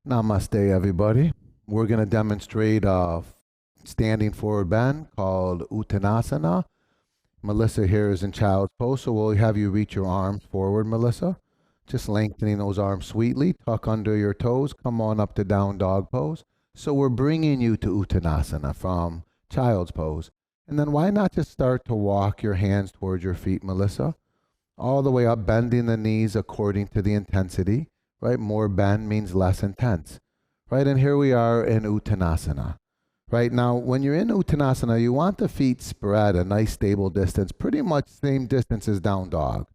Namaste, everybody. We're going to demonstrate a standing forward bend called Uttanasana. Melissa here is in child's pose, so we'll have you reach your arms forward, Melissa. Just lengthening those arms sweetly. Tuck under your toes. Come on up to down dog pose. So we're bringing you to Uttanasana from child's pose. And then why not just start to walk your hands towards your feet, Melissa? All the way up, bending the knees according to the intensity. Right? More bend means less intense. Right? And here we are in Uttanasana. Right? Now, when you're in Uttanasana, you want the feet spread a nice stable distance, pretty much same distance as down dog.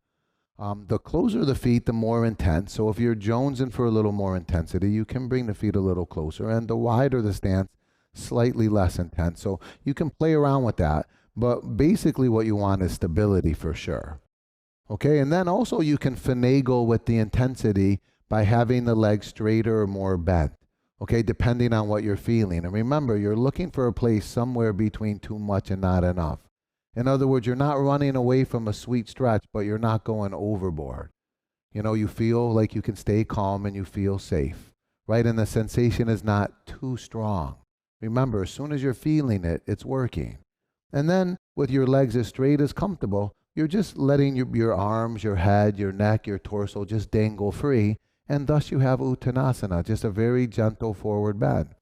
The closer the feet, the more intense. So if you're jonesing for a little more intensity, you can bring the feet a little closer. And the wider the stance, slightly less intense. So you can play around with that. But basically what you want is stability for sure. Okay? And then also you can finagle with the intensity by having the legs straighter or more bent, okay, depending on what you're feeling. And remember, you're looking for a place somewhere between too much and not enough. In other words, you're not running away from a sweet stretch, but you're not going overboard. You know, you feel like you can stay calm and you feel safe, right? And the sensation is not too strong. Remember, as soon as you're feeling it, it's working. And then with your legs as straight as comfortable, you're just letting your arms, your head, your neck, your torso just dangle free. And thus you have Uttanasana, just a very gentle forward bend.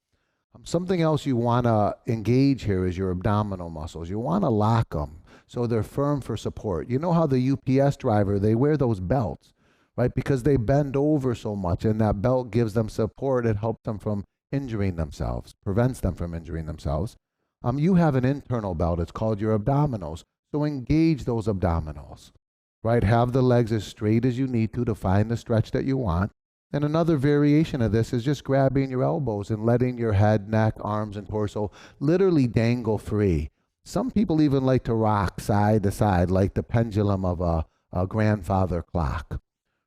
Something else you want to engage here is your abdominal muscles. You want to lock them so they're firm for support. You know how the UPS driver, they wear those belts, right? Because they bend over so much and that belt gives them support. It helps them from injuring themselves, prevents them from injuring themselves. You have an internal belt. It's called your abdominals. So engage those abdominals. Right? Have the legs as straight as you need to find the stretch that you want. And another variation of this is just grabbing your elbows and letting your head, neck, arms, and torso literally dangle free. Some people even like to rock side to side like the pendulum of a grandfather clock.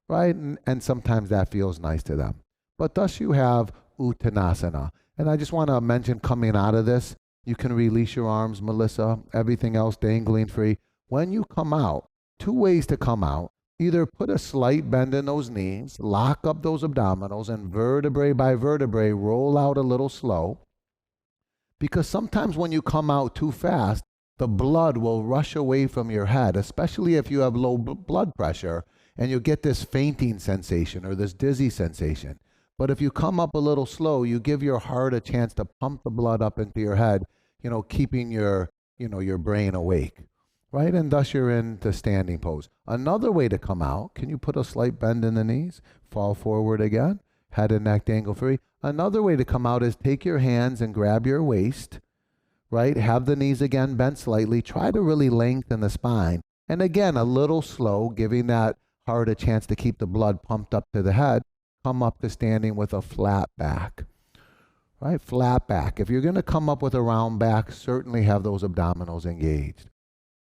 Right? And sometimes that feels nice to them. But thus you have Uttanasana. And I just want to mention coming out of this, you can release your arms, Melissa, everything else dangling free. When you come out, two ways to come out. Either put a slight bend in those knees, lock up those abdominals, and vertebrae by vertebrae, roll out a little slow. Because sometimes when you come out too fast, the blood will rush away from your head, especially if you have low blood pressure, and you get this fainting sensation or this dizzy sensation. But if you come up a little slow, you give your heart a chance to pump the blood up into your head, keeping your brain awake. Right? And thus you're in the standing pose. Another way to come out, can you put a slight bend in the knees? Fall forward again. Head and neck dangle free. Another way to come out is take your hands and grab your waist. Right? Have the knees again bent slightly. Try to really lengthen the spine. And again, a little slow, giving that heart a chance to keep the blood pumped up to the head. Come up to standing with a flat back. Right? Flat back. If you're going to come up with a round back, certainly have those abdominals engaged.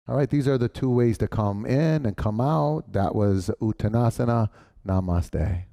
All right, these are the two ways to come in and come out. That was Uttanasana. Namaste.